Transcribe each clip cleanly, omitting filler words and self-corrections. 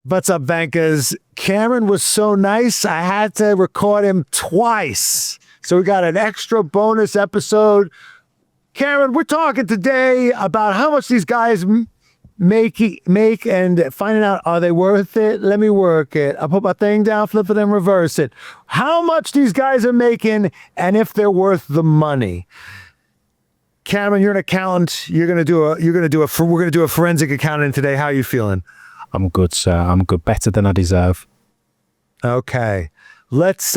What's up, bankers? Cameron was so nice, I had to record him twice. So we got an extra bonus episode. Cameron, we're talking today about how much these guys make and finding out, are they worth it? Let me work it. I'll put my thing down, flip it, and reverse it. How much these guys are making and if they're worth the money. Cameron, you're an accountant. We're gonna do a forensic accounting today. How are you feeling? I'm good, sir. I'm good. Better than I deserve. Okay. Let's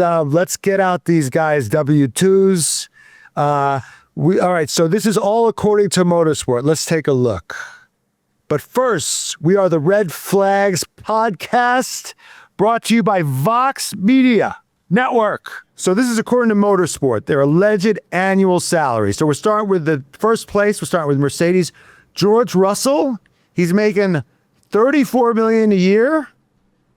get out these guys' W-2s. All right, so this is all according to Motorsport. Let's take a look. But first, we are the Red Flags podcast, brought to you by Vox Media Network. So this is according to Motorsport, their alleged annual salary. So we're starting with the first place. We're starting with Mercedes. George Russell, he's making $34 million a year.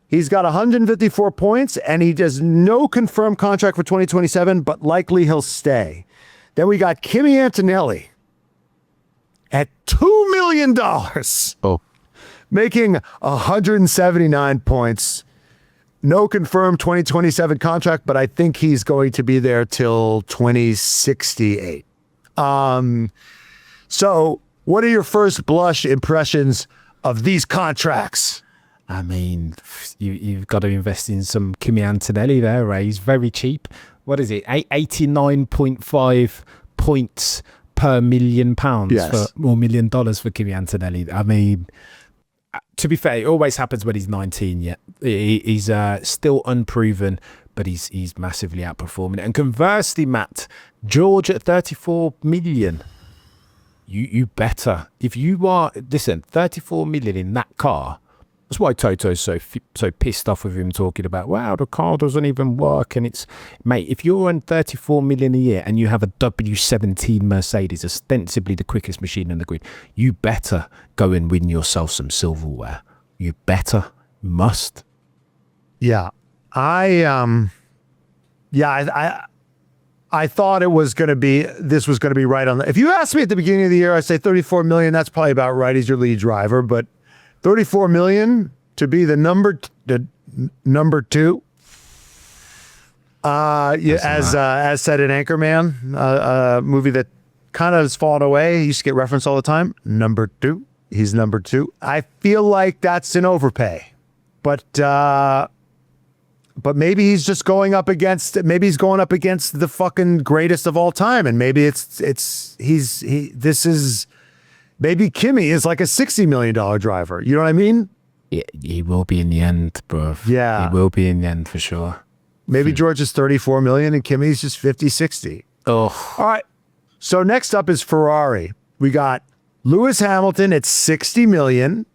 He's got 154 points, and he does no confirmed contract for 2027, but likely he'll stay. Then we got Kimi Antonelli at $2 million, making 179 points. No confirmed 2027 contract, but I think he's going to be there till 2068. So what are your first blush impressions of these contracts? I mean, you've got to invest in some Kimi Antonelli there, Ray. He's very cheap. What is it? 89.5 points per £1 million, yes, or $1 million for Kimi Antonelli. I mean, to be fair, it always happens when he's 19 yet. He's still unproven, but he's massively outperforming. And conversely, Matt, George at 34 million. You better. If you are, listen, 34 million in that car. That's why Toto's so pissed off with him talking about, wow, the car doesn't even work. And it's, mate, if you're on 34 million a year and you have a W17 Mercedes, ostensibly the quickest machine in the grid, you better go and win yourself some silverware. You better, must. Yeah. I thought this was going to be right on the, if you asked me at the beginning of the year, I'd say 34 million. That's probably about right. He's your lead driver, but 34 million to be the number two. As said in Anchorman, a movie that kind of has fallen away. He used to get referenced all the time. Number two. He's number two. I feel like that's an overpay, but maybe he's just going up against the fucking greatest of all time. And maybe maybe Kimi is like a $60 million driver. You know what I mean? Yeah, he will be in the end, bro. Yeah. He will be in the end for sure. Maybe George is 34 million and Kimi's just 50, 60. Oh. All right. So next up is Ferrari. We got Lewis Hamilton at 60 million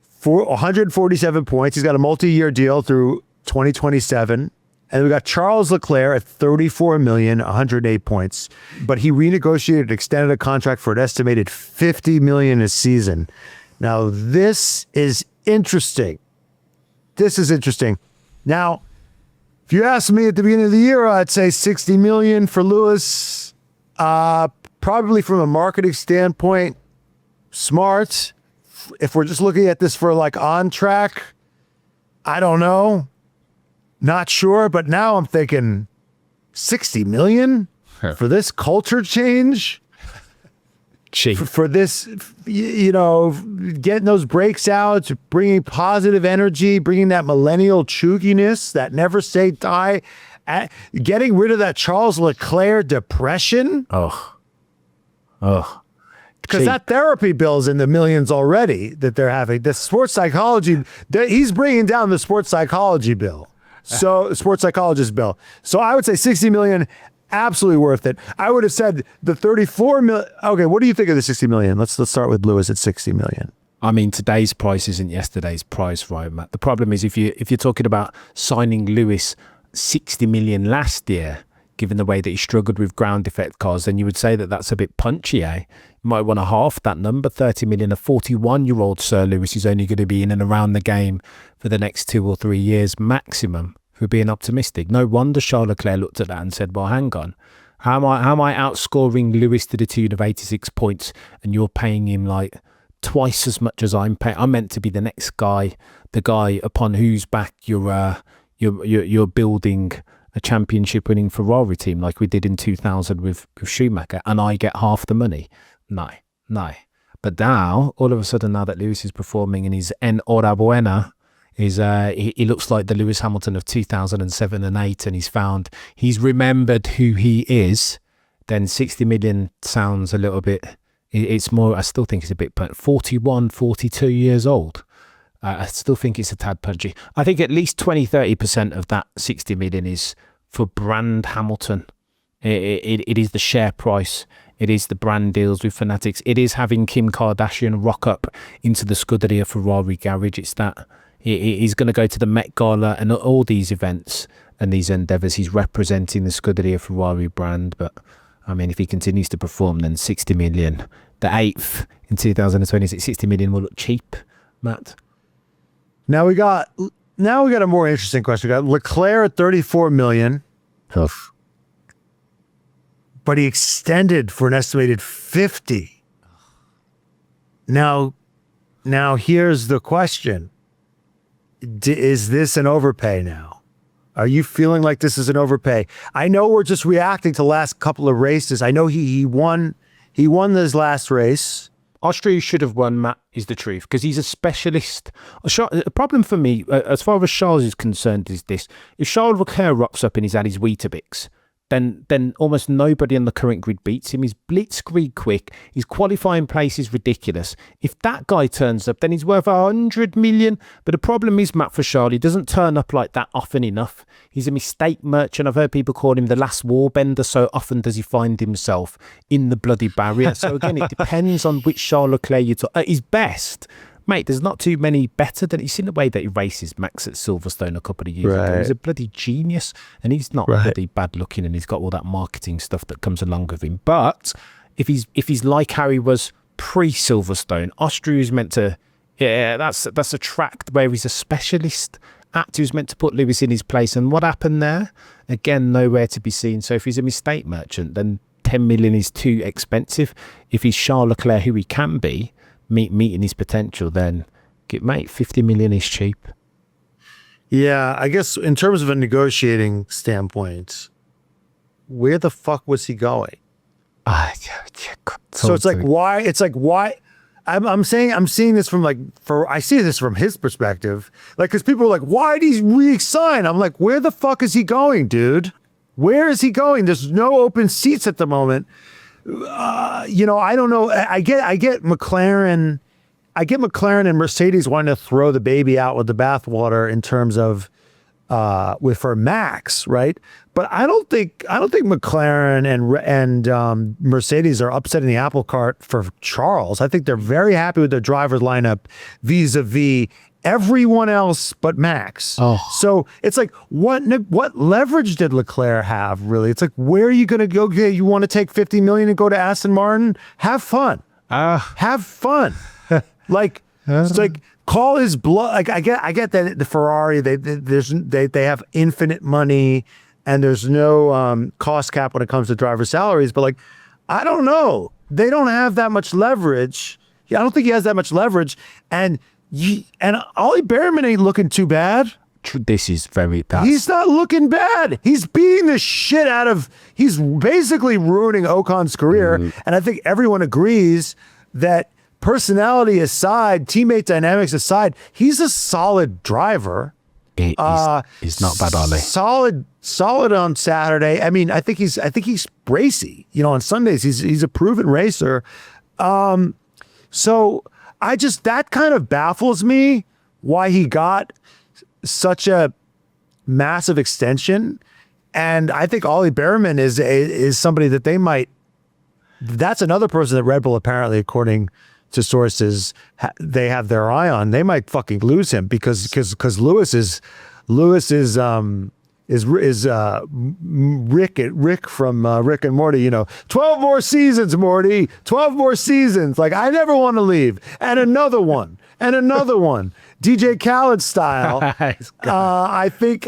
for 147 points. He's got a multi-year deal through 2027. And we got Charles Leclerc at 34 million, 108 points. But he renegotiated, extended a contract for an estimated 50 million a season. Now, this is interesting. Now, if you asked me at the beginning of the year, I'd say 60 million for Lewis. Probably from a marketing standpoint, smart. If we're just looking at this for like on track, I don't know. Not sure, but now I'm thinking 60 million for this culture change. For this, getting those breaks out, bringing positive energy, bringing that millennial chugginess, that never say die, getting rid of that Charles Leclerc depression. Because that therapy bill's in the millions already that they're having. The sports psychology, he's bringing down the sports psychology bill. So sports psychologist bill. So I would say 60 million, absolutely worth it. I would have said the 34 million. Okay, what do you think of the 60 million? Let's start with Lewis at 60 million. I mean, today's price isn't yesterday's price, right, Matt? The problem is if you're talking about signing Lewis 60 million last year, given the way that he struggled with ground effect cars, then you would say that that's a bit punchy, eh? You might want to half that number, 30 million. A 41-year-old Sir Lewis is only going to be in and around the game for the next 2 or 3 years maximum, for being optimistic. No wonder Charles Leclerc looked at that and said, well, hang on. How am I outscoring Lewis to the tune of 86 points and you're paying him like twice as much as I'm paying. I'm meant to be the next guy, the guy upon whose back you're building a championship-winning Ferrari team like we did in 2000 with Schumacher, and I get half the money. No. But now, all of a sudden, now that Lewis is performing and he's enhorabuena, he looks like the Lewis Hamilton of 2007 and 8, and he's remembered who he is, then 60 million sounds a little bit, it's more, I still think it's a bit, 41, 42 years old. I still think it's a tad punchy. I think at least 20-30% of that 60 million is for brand Hamilton. It is the share price. It is the brand deals with Fanatics. It is having Kim Kardashian rock up into the Scuderia Ferrari garage. It's that he's going to go to the Met Gala and all these events and these endeavours. He's representing the Scuderia Ferrari brand. But I mean, if he continues to perform, then 60 million, the 8th in 2026, 60 million will look cheap, Matt. Now we got a more interesting question. We got Leclerc at 34 million. Tough. But he extended for an estimated 50. Now here's the question. Is this an overpay now? Are you feeling like this is an overpay? I know we're just reacting to the last couple of races. I know he won this last race. Austria should have won, Matt, is the truth, because he's a specialist. A problem for me, as far as Charles is concerned, is this. If Charles Leclerc rocks up and he's had his Weetabix, then almost nobody on the current grid beats him. He's blitzkrieg quick. His qualifying place is ridiculous. If that guy turns up, then he's worth 100 million. But the problem is, Matt, for Charles, he doesn't turn up like that often enough. He's a mistake merchant. I've heard people call him the last warbender. So often does he find himself in the bloody barrier. So again, it depends on which Charles Leclerc you talk. At his best, mate, there's not too many better than... You've seen the way that he races Max at Silverstone a couple of years ago. He's a bloody genius, and he's not bloody bad looking, and he's got all that marketing stuff that comes along with him. But if he's like Harry was pre-Silverstone, Austria is meant to... Yeah, that's a track where he's a specialist at who's meant to put Lewis in his place. And what happened there? Again, nowhere to be seen. So if he's a mistake merchant, then 10 million is too expensive. If he's Charles Leclerc, who he can be, meeting his potential, then mate, 50 million is cheap. Yeah, I guess in terms of a negotiating standpoint, where the fuck was he going? So it's like why I'm seeing this from I see this from his perspective, like, because people are like, why did he re-sign? I'm like, where the fuck is he going, dude? Where is he going? There's no open seats at the moment. I don't know. I get McLaren and Mercedes wanting to throw the baby out with the bathwater in terms of for Max, right? But I don't think McLaren and Mercedes are upsetting the apple cart for Charles. I think they're very happy with their driver lineup vis-a-vis everyone else but Max. So it's like, what leverage did Leclerc have, really? It's like, where are you going to go? You want to take 50 million and go to Aston Martin? Have fun. Have fun. It's like, call his bluff. Like, I get that the Ferrari, they have infinite money and there's no cost cap when it comes to driver salaries. But like, I don't know. They don't have that much leverage. I don't think he has that much leverage. And Ollie Bearman ain't looking too bad. This is very bad. He's not looking bad. He's beating the shit out of... He's basically ruining Ocon's career. And I think everyone agrees that personality aside, teammate dynamics aside, he's a solid driver. He's not bad, Ollie. Solid on Saturday. I mean, I think he's racy. On Sundays, he's a proven racer. So... that kind of baffles me, why he got such a massive extension. And I think Ollie Bearman is somebody that they might, that's another person that Red Bull apparently, according to sources, they have their eye on. They might fucking lose him because Lewis is Rick from Rick and Morty, 12 more seasons, Morty, 12 more seasons. Like, I never want to leave. And another one. DJ Khaled style. I think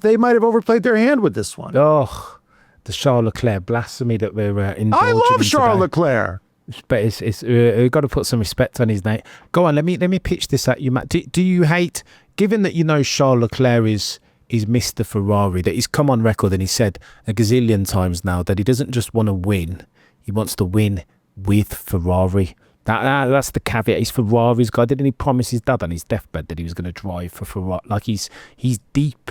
they might have overplayed their hand with this one. Oh, the Charles Leclerc blasphemy that we're indulging I love Charles today. Leclerc. but it's we've got to put some respect on his name. Go on, let me pitch this at you, Matt. Do you hate, given that you know Charles Leclerc is Mr. Ferrari, that he's come on record and he said a gazillion times now that he doesn't just want to win, he wants to win with Ferrari. That's the caveat. He's Ferrari's guy. Didn't he promise his dad on his deathbed that he was going to drive for Ferrari? Like he's deep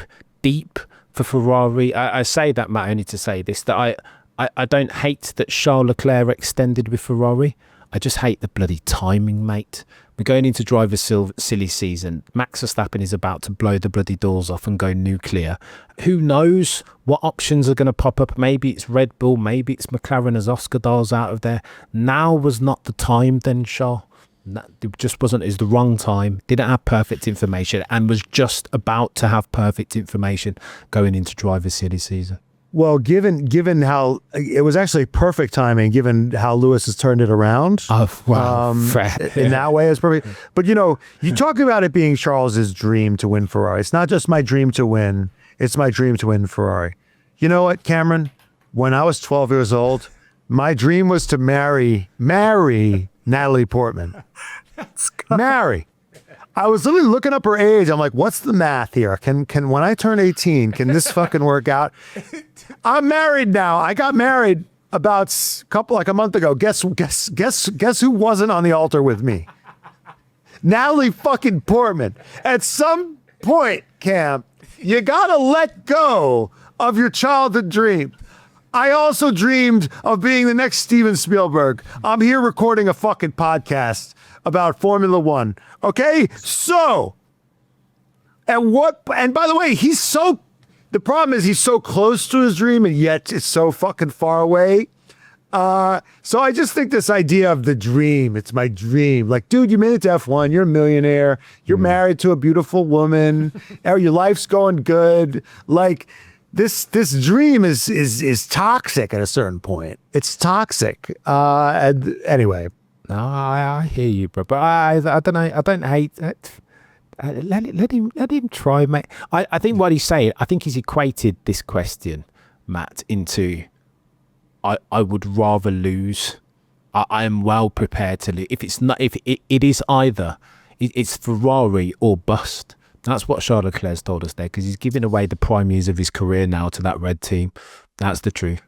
for Ferrari. I say that, Matt, only to say this, that I don't hate that Charles Leclerc extended with Ferrari. I just hate the bloody timing, mate. We're going into driver silly season. Max Verstappen is about to blow the bloody doors off and go nuclear. Who knows what options are going to pop up? Maybe it's Red Bull. Maybe it's McLaren as Oscar dials out of there. Now was not the time then, Charles. It just wasn't. It's the wrong time. Didn't have perfect information and was just about to have perfect information going into driver silly season. Well, given how it was actually perfect timing, given how Lewis has turned it around. Oh, wow. In that way, it's perfect. But, you know, you talk about it being Charles's dream to win Ferrari. It's not just my dream to win. It's my dream to win Ferrari. You know what, Cameron? When I was 12 years old, my dream was to marry Natalie Portman. Marry. I was literally looking up her age. I'm like, what's the math here? Can when I turn 18, can this fucking work out? I'm married now. I got married about a month ago. Guess who wasn't on the altar with me? Natalie fucking Portman. At some point, Cam, you gotta let go of your childhood dream. I also dreamed of being the next Steven Spielberg. I'm here recording a fucking podcast about Formula One. Okay? So, and by the way, the problem is he's so close to his dream and yet it's so fucking far away. So I just think this idea of the dream, it's my dream. Like, dude, you made it to F1, you're a millionaire, you're married to a beautiful woman, your life's going good. Like, this dream is toxic at a certain point. It's toxic. And anyway. No, I hear you, bro. But I don't know. I don't hate it. Let him try, mate. I think what he's saying, I think he's equated this question, Matt, into I would rather lose. I am well prepared to lose. If it is either, it's Ferrari or bust. That's what Charles Leclerc's told us there, because he's giving away the prime years of his career now to that red team. That's the truth.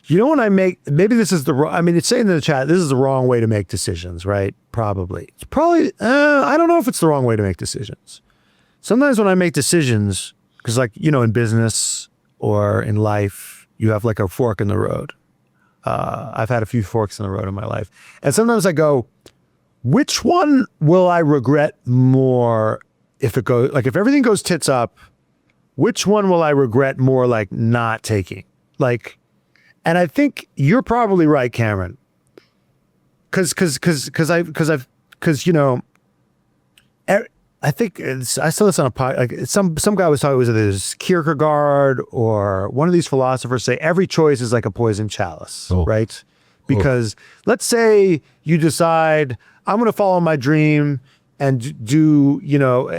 You know what maybe this is it's saying in the chat, this is the wrong way to make decisions, right? Probably. It's probably, I don't know if it's the wrong way to make decisions. Sometimes when I make decisions, because like, you know, in business or in life, you have like a fork in the road. I've had a few forks in the road in my life. And sometimes I go, which one will I regret more if everything goes tits up, which one will I regret more like not taking? And I think you're probably right, Cameron. Cause you know, I think I saw this on a pod, like some guy was talking, was it this Kierkegaard or one of these philosophers say every choice is like a poison chalice, right? Because let's say you decide I'm going to follow my dream and do, you know,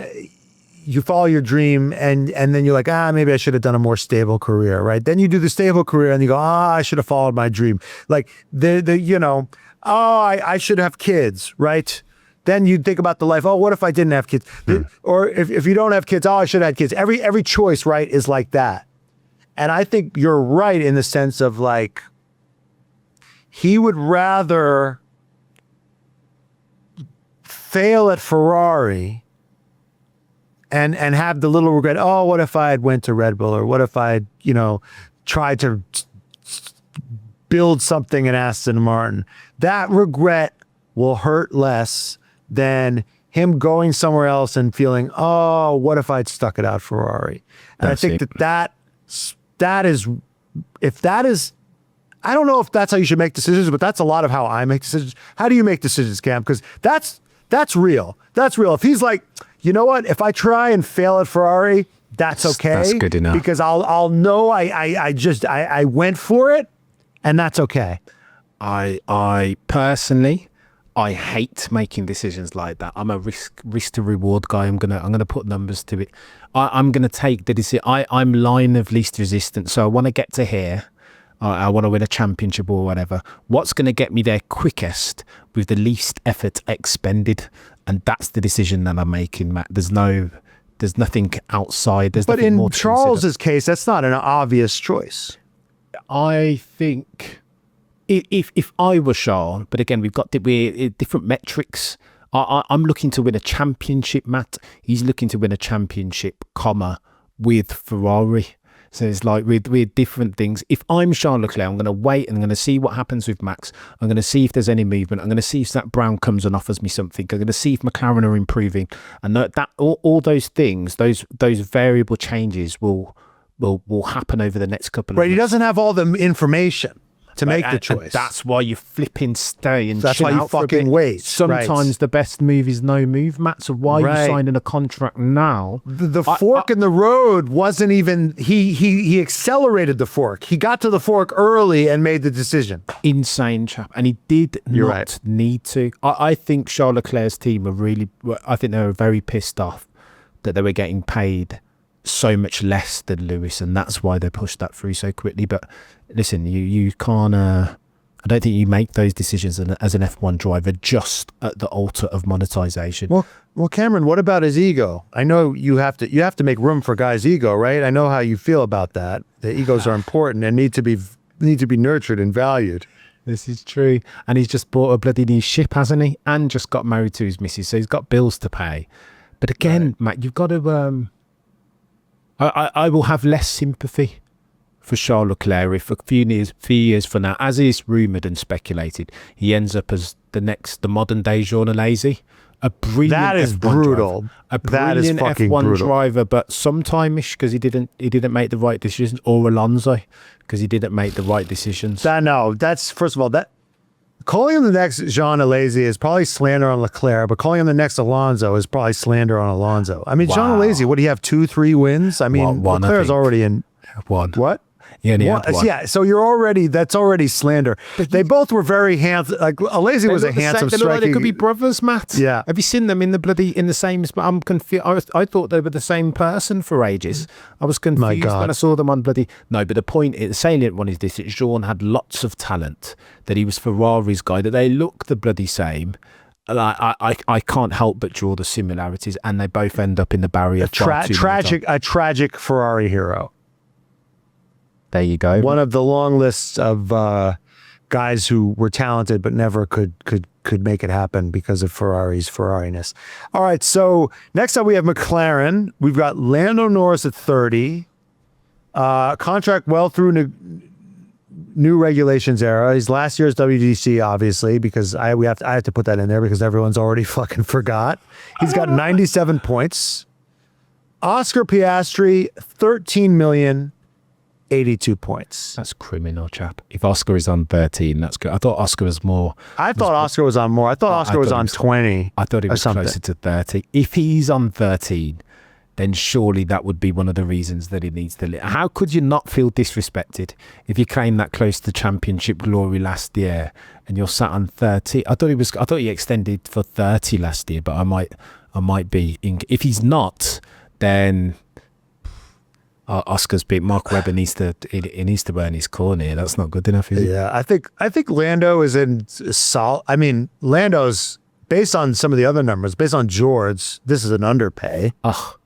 you follow your dream and then you're like, maybe I should have done a more stable career, right? Then you do the stable career and you go, I should have followed my dream. Like you know, I should have kids, right? Then you think about the life, what if I didn't have kids? Or if you don't have kids, I should have had kids. Every choice, right, is like that. And I think you're right in the sense of like, he would rather fail at Ferrari and have the little regret, what if I had went to Red Bull, or what if I had, you know, tried to build something in Aston Martin. That regret will hurt less than him going somewhere else and feeling, what if I'd stuck it out Ferrari? And I think that is, if that is, I don't know if that's how you should make decisions, but that's a lot of how I make decisions. How do you make decisions, Cam? Because that's real. That's real. If he's like, you know what? If I try and fail at Ferrari, that's okay. That's good enough. Because I'll know I went for it, and that's okay. I personally, I hate making decisions like that. I'm a risk to reward guy. I'm gonna put numbers to it. I'm gonna take the decision. I'm line of least resistance. So I want to get to here. I want to win a championship or whatever. What's going to get me there quickest with the least effort expended? And that's the decision that I'm making, Matt. There's nothing outside. But in Charles's case, that's not an obvious choice. I think if I were Charles, but again, we've got different metrics. I'm looking to win a championship, Matt. He's looking to win a championship, with Ferrari. So it's like with different things. If I'm Charles Leclerc, I'm going to wait and I'm going to see what happens with Max. I'm going to see if there's any movement. I'm going to see if Zach Brown comes and offers me something. I'm going to see if McLaren are improving. And all those things, those variable changes will happen over the next couple of months. Right, he doesn't have all the information to make the choice. And that's why you flipping stay and that's why you fucking wait. Sometimes the best move is no move, Matt. So why are you signing a contract now? The fork in the road wasn't even. He accelerated the fork. He got to the fork early and made the decision. Insane, chap. And he did not need to. I think Charles Leclerc's team I think they were very pissed off that they were getting paid so much less than Lewis, and that's why they pushed that through so quickly. But listen, you can't I don't think you make those decisions as an F1 driver just at the altar of monetization. Well, Cameron, what about his ego? I know you have to make room for guys' ego, right? I know how you feel about that. The egos are important and need to be nurtured and valued. This is true. And he's just bought a bloody new ship, hasn't he? And just got married to his missus, so he's got bills to pay. But again, Matt, you've got to I will have less sympathy for Charles Leclerc if a few years from now, as is rumoured and speculated, he ends up as the modern day Jean Alesi. A brilliant that is F1 brutal. Driver. A brilliant F1 driver, but sometime-ish because he didn't make the right decisions, or Alonso because he didn't make the right decisions. That's first of all that. Calling him the next Jean Alesi is probably slander on Leclerc, but calling him the next Alonso is probably slander on Alonso. I mean, Jean Alesi, would he have 2-3 wins? I mean, Leclerc's already in one. What? Yeah, he had one. Yeah, so that's already slander. But they both were very handsome. Like Alesi was a handsome striker. Like they could be brothers, Matt. Yeah. Have you seen them in the same? I'm confused. I thought they were the same person for ages. I was confused when I saw them on bloody. No, but the salient one is this: that Jean had lots of talent. That he was Ferrari's guy. That they look the bloody same. I can't help but draw the similarities, and they both end up in the barrier. A tragic Ferrari hero. There you go. One of the long lists of guys who were talented but never could make it happen because of Ferrari's Ferrariness. All right, so next up we have McLaren. We've got Lando Norris at 30. Contract well through new regulations era. He's last year's WGC, obviously, because I have to put that in there because everyone's already fucking forgot. He's got 97 points. Oscar Piastri, 13 million. 82 points. That's criminal, chap. If Oscar is on 13, that's good. I thought Oscar was more. I thought Oscar was on more. I thought Oscar was on 20. I thought he was closer to 30. If he's on 13, then surely that would be one of the reasons that he needs to. How could you not feel disrespected if you came that close to championship glory last year and you're sat on 30? I thought he extended for 30 last year, but I might be. If he's not, then. Oscar's beat Mark Webber needs to burn his corner here. That's not good enough, is it? Yeah, I think Lando is in solid. I mean, Lando's based on some of the other numbers, based on George, this is an underpay. Oh,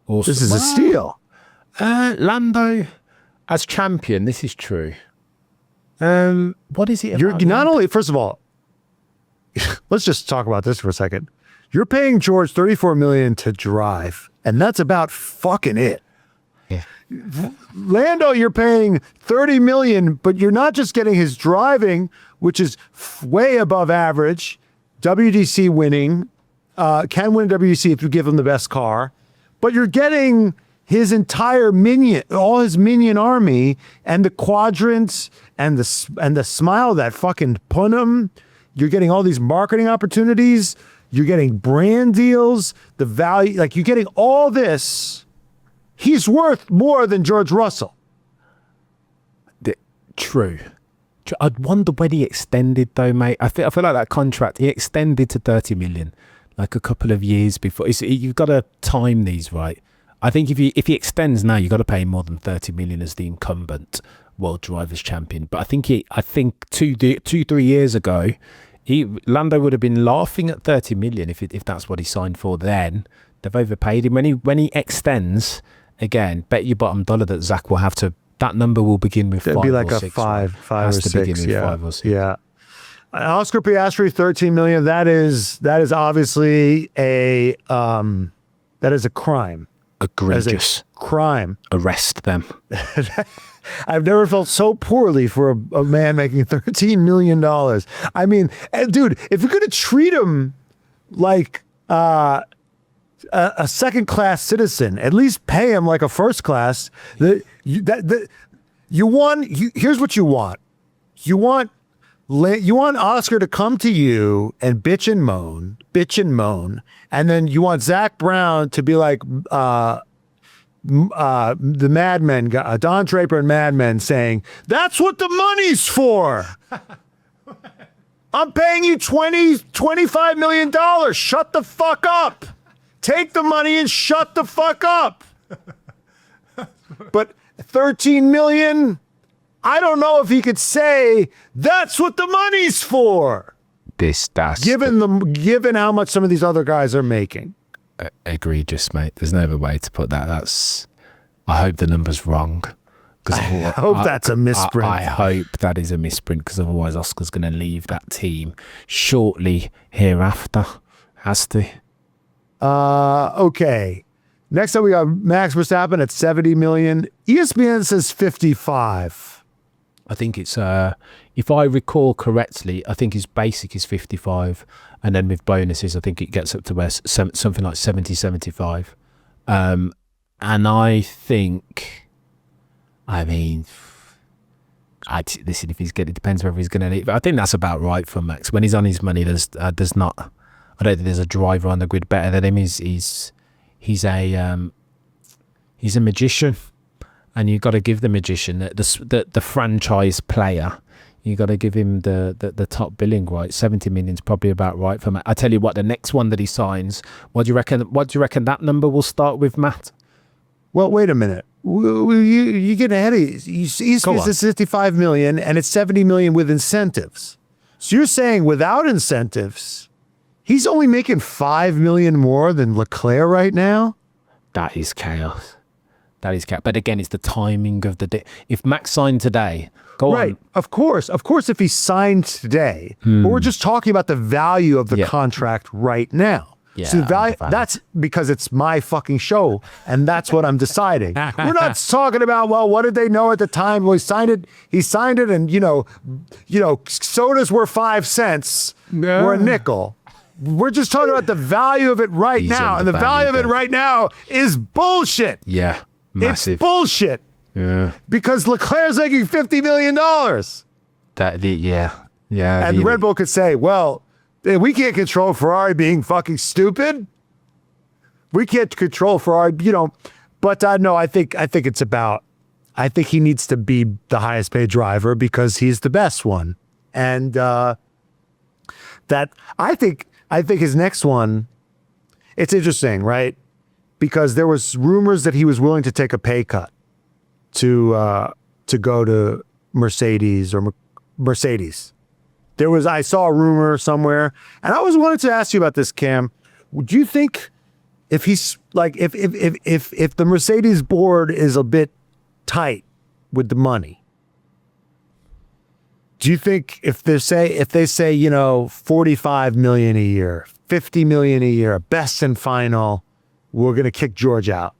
awesome. This is a steal. Lando as champion, this is true. What is it? You're not only, first of all, let's just talk about this for a second. You're paying George $34 million to drive, and that's about fucking it. Yeah. Lando, you're paying $30 million, but you're not just getting his driving, which is way above average, WGC winning, can win a WGC if you give him the best car, but you're getting his entire all his minion army, and the quadrants, and the smile that fucking Punim. You're getting all these marketing opportunities. You're getting brand deals. The value, like you're getting all this. He's worth more than George Russell. True. I'd wonder when he extended though, mate. I feel like that contract, he extended to 30 million like a couple of years before. You've got to time these right. I think if he extends now, you've got to pay more than 30 million as the incumbent World Drivers' Champion. But I think 2-3 years ago, Lando would have been laughing at 30 million if that's what he signed for. Then they've overpaid him. When he extends again, bet your bottom dollar that Zach will have to. That number will begin with It'd 5 be like or a 6. five or Has to six. begin with Yeah, 5 or 6. yeah. Oscar Piastri, 13 million. That is obviously a crime. Egregious. Crime. Arrest them. I've never felt so poorly for a man making $13 million. I mean, dude, if you're going to treat him like a second-class citizen, at least pay him like a first class. Here's what you want. You want Oscar to come to you and bitch and moan, and then you want Zach Brown to be like the Mad Men guy, Don Draper and Mad Men, saying, "That's what the money's for. I'm paying you $25 million. Shut the fuck up. Take the money and shut the fuck up." But 13 million, I don't know if he could say that's what the money's for. Given how much some of these other guys are making. Egregious, mate. There's no other way to put that. I hope the number's wrong. I hope that's a misprint. I hope that is a misprint, because otherwise Oscar's going to leave that team shortly hereafter. Has to. Okay. Next up, we got Max Verstappen at 70 million. ESPN says 55. I think it's, if I recall correctly, I think his basic is 55. And then with bonuses, I think it gets up to something like 70, 75. And I think, listen, if it depends whether he's going to leave. I think that's about right for Max. When he's on his money, there's not, I don't think there's a driver on the grid better than him. He's a magician, and you've got to give the magician the franchise player. You got to give him the top billing, right? 70 million is probably about right for Matt. I tell you what, the next one that he signs, what do you reckon that number will start with, Matt? Well, wait a minute. You get ahead of he's 65 million, and it's 70 million with incentives. So you're saying without incentives, he's only making 5 million more than Leclerc right now? That is chaos. But again, it's the timing of the day. If Max signed today, right. Of course, if he signed today, but we're just talking about the value of the contract right now. Yeah, so the value, that's because it's my fucking show, and that's what I'm deciding. We're not talking about, well, what did they know at the time? Well, he signed it, and sodas were 5 cents, or a nickel. We're just talking about the value of it right now, and the value of it right now is bullshit. Yeah, massive. It's bullshit. Yeah, because Leclerc's making $50 million. And Red Bull could say, well, we can't control Ferrari being fucking stupid. We can't control Ferrari, But no, I think it's about. I think he needs to be the highest paid driver because he's the best one, and that I think his next one. It's interesting, right? Because there was rumors that he was willing to take a pay cut to go to Mercedes or Mercedes. I saw a rumor somewhere, and I always wanted to ask you about this, Cam. Do you think if he's like, if the Mercedes board is a bit tight with the money, do you think if they say 45 million a year, 50 million a year, best and final, we're going to kick George out?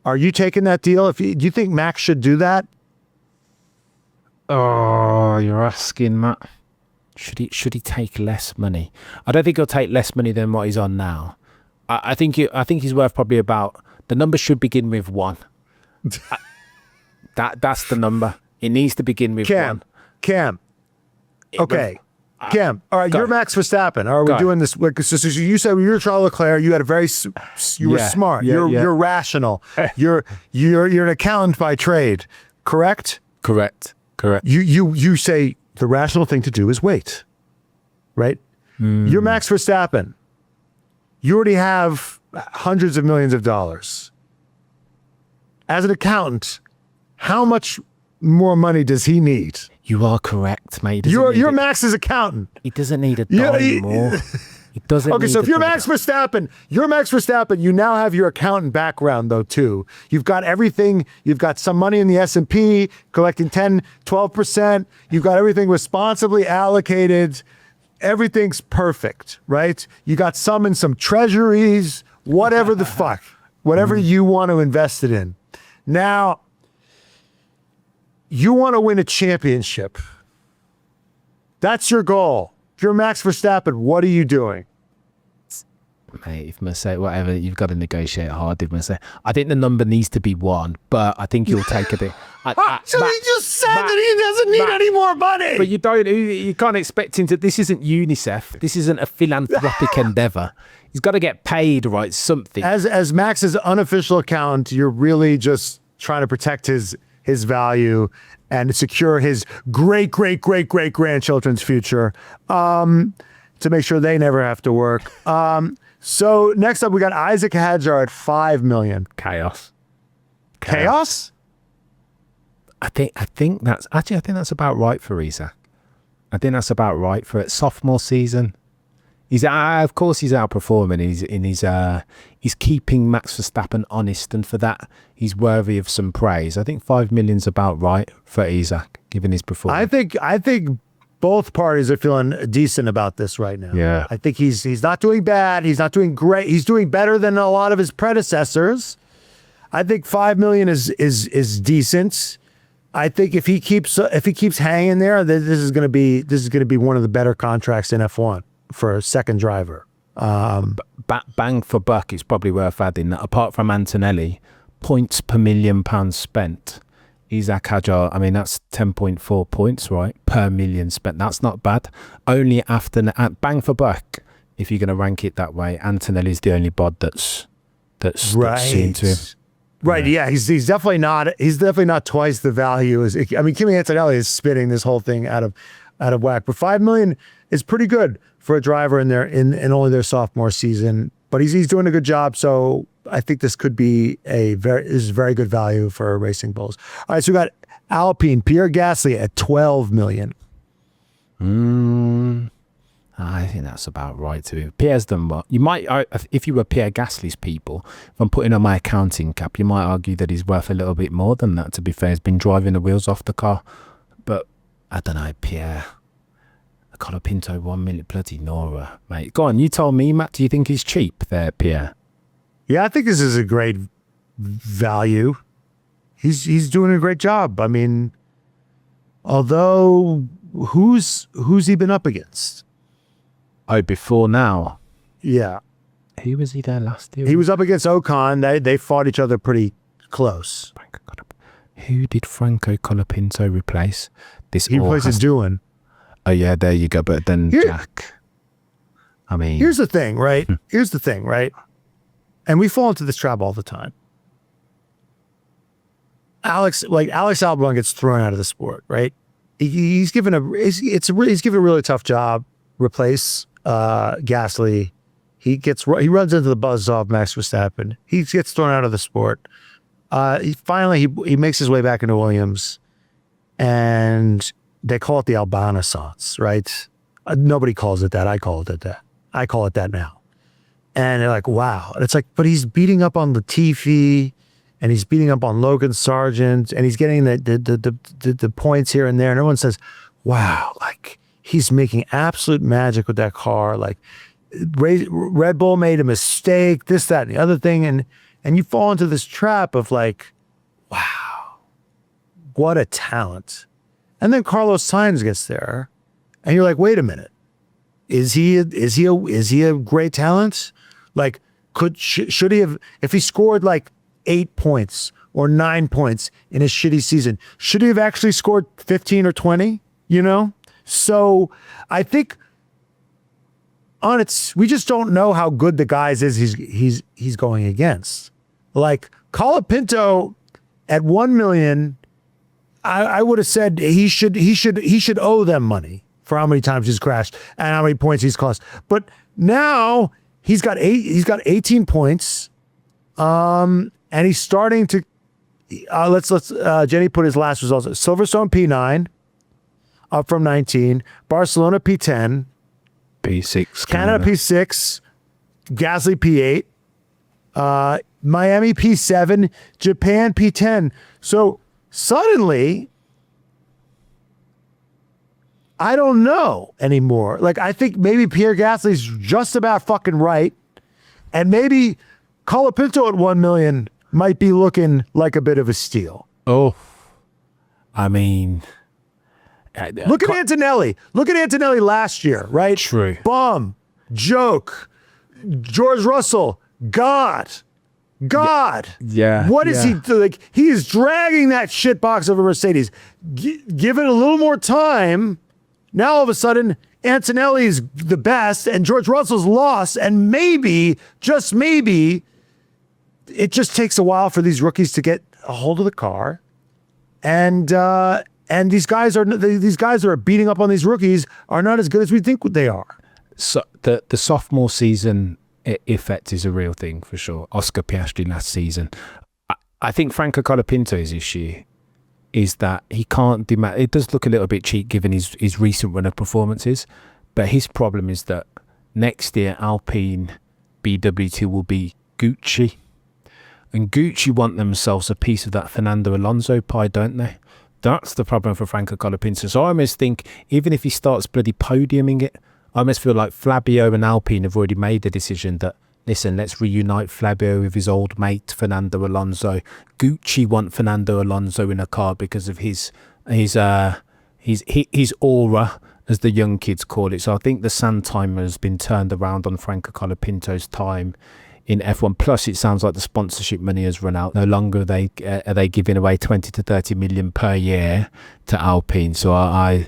Are you taking that deal? Do you think Max should do that? Oh, you're asking, Matt. Should he take less money? I don't think he'll take less money than what he's on now. I think he's worth probably about. The number should begin with 1. That's the number. It needs to begin with 1. Cam. Okay. Cam. All right. You're Max Verstappen. Are we doing this? So you said you were Charles Leclerc. You had were smart. You're rational. You're an accountant by trade. Correct. You say the rational thing to do is wait, right? You're Max Verstappen. You already have hundreds of millions of dollars. As an accountant, how much more money does he need? You are correct, mate. He doesn't You're need Max's accountant. He doesn't need a dime more. He doesn't. Okay, need so if a you're dime. Max Verstappen, you now have your accountant background though too. You've got everything. You've got some money in the S&P, collecting 10, 12%. You've got everything responsibly allocated. Everything's perfect, right? You got some in some treasuries, whatever the fuck, whatever you want to invest it in. Now, you want to win a championship. That's your goal. If you're Max Verstappen, what are you doing? Mate, if Mercedes, whatever, you've got to negotiate hard, did Mercedes. I think the number needs to be 1, but I think you'll take a bit. So he just said that he doesn't need any more money. But you can't expect him to. This isn't UNICEF. This isn't a philanthropic endeavor. He's got to get paid, right? Something. As Max's unofficial accountant, you're really just trying to protect his value and secure his great grandchildren's future, to make sure they never have to work. So next up, we got Isaac Hadjar at $5 million. Chaos. I think that's about right for Isaac. I think that's about right for its sophomore season. Of course he's outperforming. He's keeping Max Verstappen honest, and for that he's worthy of some praise. I think $5 million's about right for Isaac, given his performance. I think both parties are feeling decent about this right now. Yeah. I think he's not doing bad. He's not doing great. He's doing better than a lot of his predecessors. I think $5 million is decent. I think if he keeps hanging there, this is going to be one of the better contracts in F1 for a second driver. Bang for buck, it's probably worth adding that apart from Antonelli, points per £1 million spent. Isaac Hadjar, I mean, that's 10.4 points, right, per million spent. That's not bad. Only after bang for buck, if you're going to rank it that way, Antonelli's the only bod that's seen to him. Right, yeah, he's definitely not twice the value as Kimi Antonelli is spitting this whole thing out of whack. But $5 million is pretty good for a driver in only their sophomore season. But he's doing a good job, so I think this could be very good value for Racing Bulls. All right, so we got Alpine, Pierre Gasly at $12 million. I think that's about right too. Pierre's done what you might, if you were Pierre Gasly's people, if I'm putting on my accounting cap, you might argue that he's worth a little bit more than that. To be fair, he's been driving the wheels off the car, but I don't know, Pierre. Colapinto, 1 million, bloody Nora, mate. Go on, you told me, Matt. Do you think he's cheap there, Pierre? Yeah, I think this is a great value. He's doing a great job. I mean, although who's he been up against? Oh, before now. Yeah. Who was he there last year? He was up against Ocon. They fought each other pretty close. Who did Franco Colapinto replace? He replaces Doohan. Oh yeah, there you go. But then Jack. I mean, here's the thing, right? And we fall into this trap all the time. Alex Albon gets thrown out of the sport, right? He's given a really tough job. Replace Gasly. He runs into the buzzsaw of Max Verstappen. He gets thrown out of the sport. He makes his way back into Williams, and they call it the Albanescence, right? Nobody calls it that. I call it that. I call it that now. And they're like, wow. And it's like, but he's beating up on Latifi, and he's beating up on Logan Sargent, and he's getting the points here and there. And everyone says, wow, like he's making absolute magic with that car. Like Red Bull made a mistake, this, that, and the other thing. And you fall into this trap of like, wow, what a talent. And then Carlos Sainz gets there, and you're like, wait a minute, is he a great talent? Like, should he have, if he scored like 8 points or 9 points in his shitty season, should he have actually scored 15 or 20? You know? So I think we just don't know how good the guys he's going against. Like Colapinto at $1 million. I would have said he should owe them money for how many times he's crashed and how many points he's cost. But now he's got 18 points, and he's starting to Jenny put his last results. Silverstone P9, up from 19. Barcelona P10. P6. Canada P6. Gasly P8. Miami P7. Japan P10. So suddenly, I don't know anymore. Like, I think maybe Pierre Gasly's just about fucking right. And maybe Colapinto at 1 million might be looking like a bit of a steal. Oh, I mean, look at Antonelli. Look at Antonelli last year, right? True. Bum, joke, George Russell, God. Yeah. What is he like? He is dragging that shitbox of a Mercedes. Give it a little more time. Now all of a sudden, Antonelli's the best, and George Russell's lost, and maybe, just maybe, it just takes a while for these rookies to get a hold of the car, and these guys that are beating up on these rookies are not as good as we think they are. So the sophomore season effect is a real thing for sure. Oscar Piastri last season. I think Franco Colapinto's issue is that he can't demand. It does look a little bit cheap given his recent run of performances, but his problem is that next year Alpine BW2 will be Gucci, and Gucci want themselves a piece of that Fernando Alonso pie, don't they? That's the problem for Franco Colapinto. So I almost think even if he starts bloody podiuming it, I almost feel like Flavio and Alpine have already made the decision that, listen, let's reunite Flavio with his old mate Fernando Alonso. Gucci want Fernando Alonso in a car because of his aura, as the young kids call it. So I think the sand timer has been turned around on Franco Colapinto's time in F1. Plus, it sounds like the sponsorship money has run out. No longer are they giving away 20 to 30 million per year to Alpine. So I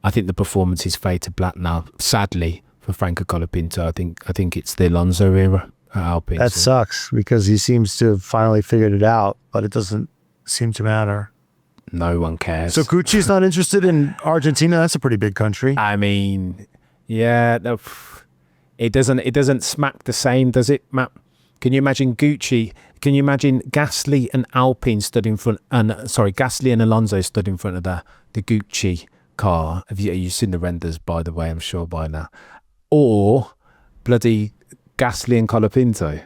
think the performance is fade to black now. Sadly for Franco Colapinto, I think it's the Alonso era at Alpine. That sucks because he seems to have finally figured it out, but it doesn't seem to matter. No one cares. So Gucci's not interested in Argentina. That's a pretty big country. I mean, yeah, no, it doesn't smack the same, does it, Matt? Can you imagine Gucci? Can you imagine Gasly and Alpine stood in front? Gasly and Alonso stood in front of the Gucci car. Have you seen the renders, by the way? I'm sure by now. Or bloody Gasly and Colapinto.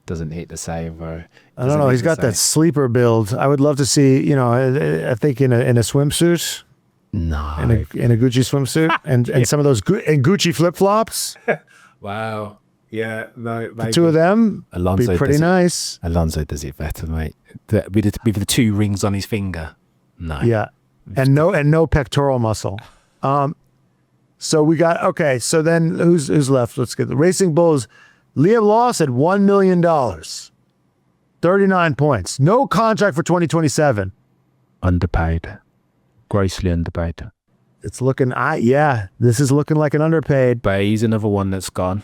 Doesn't hit the same, bro. I don't know. He's got that sleeper build. I would love to see, I think in a swimsuit. No. In a Gucci swimsuit and some of those Gucci flip-flops. Wow. Yeah, no, maybe. The two of them Alonso be pretty nice. Alonso does it better, mate. With the 2 rings on his finger. No. Yeah. And no pectoral muscle. So we got, okay, so then who's left? Let's get the Racing Bulls. Liam Lawson at $1 million. 39 points. No contract for 2027. Underpaid. Grossly underpaid. It's looking, this is looking like an underpaid. But he's another one that's gone.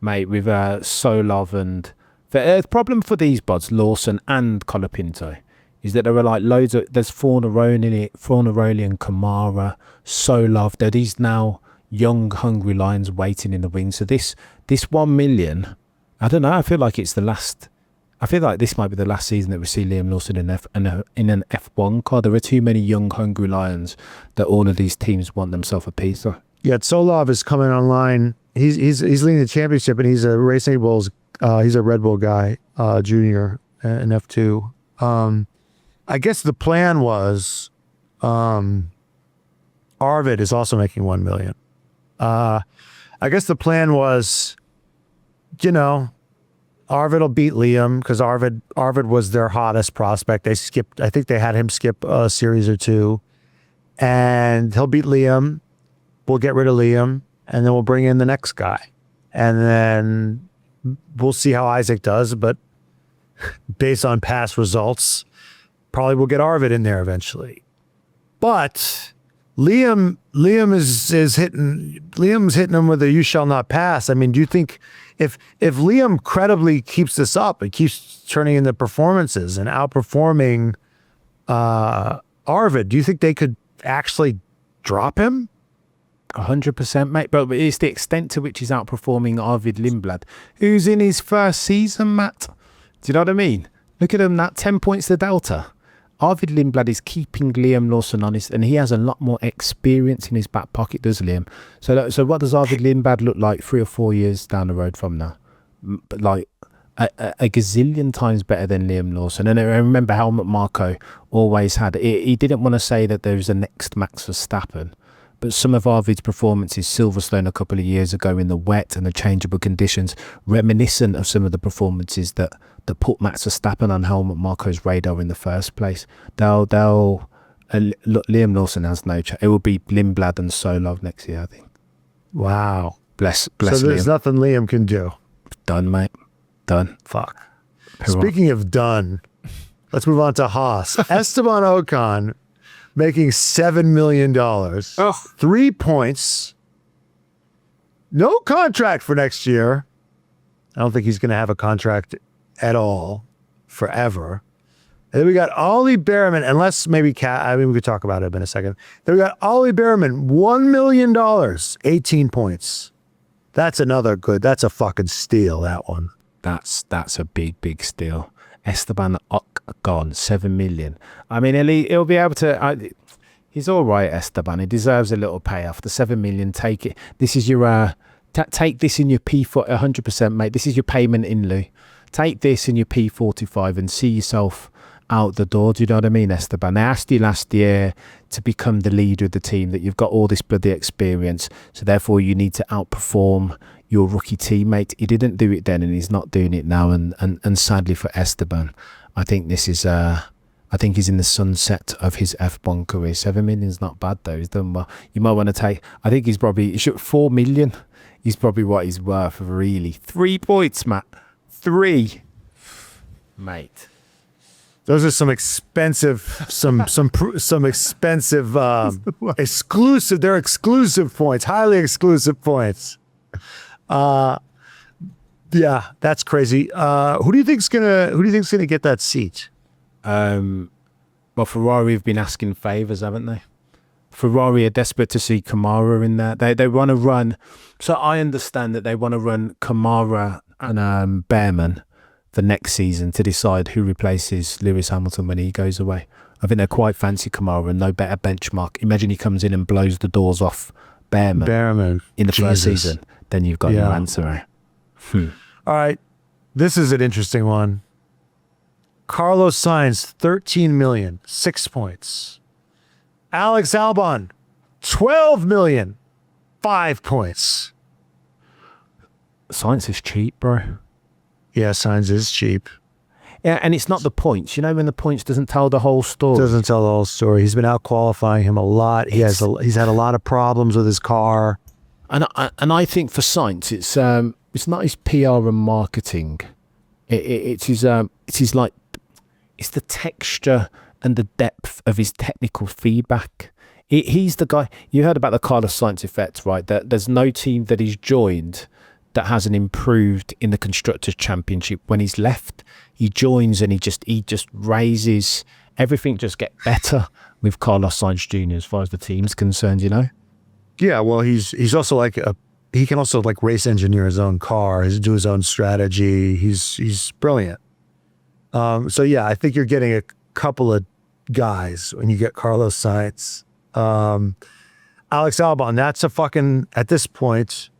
Mate, with Solov and... The problem for these bods, Lawson and Colapinto, is that there are like loads of... There's Fornaroli and Kamara, Solov. There are these now young, hungry lions waiting in the wings. So this 1 million, I don't know, I feel like it's the last... I feel like this might be the last season that we see Liam Lawson in an F1 car. There are too many young, hungry lions that all of these teams want themselves a piece of. Yeah, Solov is coming online. He's leading the championship, and he's a Racing Bulls. He's a Red Bull guy, junior in F2. I guess the plan was, Arvid is also making 1 million. I guess the plan was, Arvid will beat Liam because Arvid was their hottest prospect. I think they had him skip a series or 2, and he'll beat Liam. We'll get rid of Liam, and then we'll bring in the next guy. And then we'll see how Isaac does, but based on past results, probably we'll get Arvid in there eventually. But Liam's hitting him with a "you shall not pass." I mean, do you think if Liam credibly keeps this up and keeps turning in the performances and outperforming Arvid, do you think they could actually drop him? 100%, mate. But it's the extent to which he's outperforming Arvid Lindblad, who's in his first season, Matt. Do you know what I mean? Look at him, that 10 points to Delta. Arvid Lindblad is keeping Liam Lawson honest, and he has a lot more experience in his back pocket, does Liam? So what does Arvid Lindblad look like 3 or 4 years down the road from now? But like a gazillion times better than Liam Lawson. And I remember Helmut Marko always had it. He didn't want to say that there was a next Max Verstappen, but some of Arvid's performances, Silverstone a couple of years ago in the wet and the changeable conditions, reminiscent of some of the performances that put Max Verstappen on Helmut Marko's radar in the first place. Look, Liam Lawson has no chance. It will be Lindblad and Solov next year, I think. Wow. Bless So there's Liam. nothing Liam can do. Done, mate. Done. Fuck. Hurrah. Speaking of done, let's move on to Haas. Esteban Ocon making $7 million. 3 points. No contract for next year. I don't think he's going to have a contract at all forever. And then we got Ollie Bearman, unless maybe we could talk about it in a second. Then we got Ollie Bearman, $1 million, 18 points. That's another good, that's a fucking steal, that one. That's a big steal. Esteban Ocon, 7 million. I mean, he'll be able to. He's all right, Esteban. He deserves a little payoff. The 7 million, take it. This is your take this in your P4, 100%, mate. This is your payment in lieu. Take this in your P45 and see yourself out the door. Do you know what I mean, Esteban? I asked you last year to become the leader of the team, that you've got all this bloody experience, so therefore you need to outperform your rookie teammate. He didn't do it then, and he's not doing it now. And sadly for Esteban, I think this is I think he's in the sunset of his F1 career. 7 million is not bad though. He's done well. You might want to take. I think he's probably 4 million. He's probably what he's worth, really. 3 points, Matt. 3, mate. Those are some expensive, some expensive, exclusive. They're exclusive points, highly exclusive points. Yeah, that's crazy. Who do you think's gonna get that seat? Well, Ferrari have been asking favours, haven't they? Ferrari are desperate to see Kamara in there. They want to run. So I understand that they want to run Kamara and Bearman for next season to decide who replaces Lewis Hamilton when he goes away. I think they're quite fancy Kamara, and no better benchmark. Imagine he comes in and blows the doors off Bearman in the first season. Then you've got your answer. All right, this is an interesting one. Carlos Sainz, 13 million, 6 points. Alex Albon, 12 million, 5 points. Sainz is cheap, bro. Yeah, Sainz is cheap. Yeah, and it's not the points. You know, when the points doesn't tell the whole story. Doesn't tell the whole story. He's been out qualifying him a lot. He's had a lot of problems with his car. And I think for Sainz, it's not his PR and marketing. It's the texture and the depth of his technical feedback. He's the guy. You heard about the Carlos Sainz effect, right? That there's no team that he's joined that hasn't improved in the Constructors' Championship. When he's left, he joins and he just raises everything. Just get better with Carlos Sainz Jr. as far as the team's concerned, you know. Yeah, well, he's also he can also race engineer his own car, do his own strategy. He's brilliant. So yeah, I think you're getting a couple of guys when you get Carlos Sainz. Alex Albon, that's a fucking, at this point,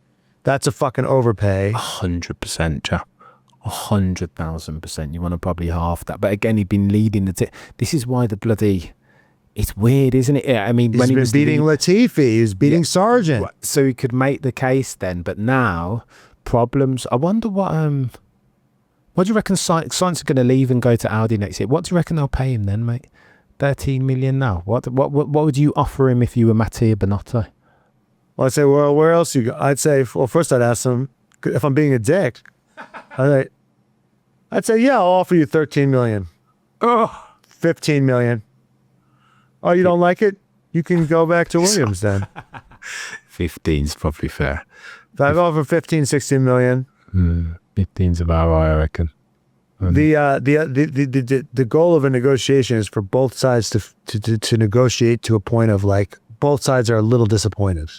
that's a fucking overpay. 100%, Jack. 100,000%. You want to probably half that. But again, he'd been leading the team. This is why the bloody, it's weird, isn't it? I mean, He's been beating Latifi, he was beating Sargent. So he could make the case then, but now problems. I wonder what do you reckon Sainz are going to leave and go to Audi next year? What do you reckon they'll pay him then, mate? 13 million now. What would you offer him if you were Mattia Binotto? Well, I'd say, well, where else you go? I'd say, well, first I'd ask him, if I'm being a dick, I'd say, yeah, I'll offer you 13 million. Oh, 15 million. Oh, you don't like it? You can go back to Williams then. 15's probably fair. If I offer 15, 16 million. 15's about right, I reckon. The goal of a negotiation is for both sides to negotiate to a point of both sides are a little disappointed.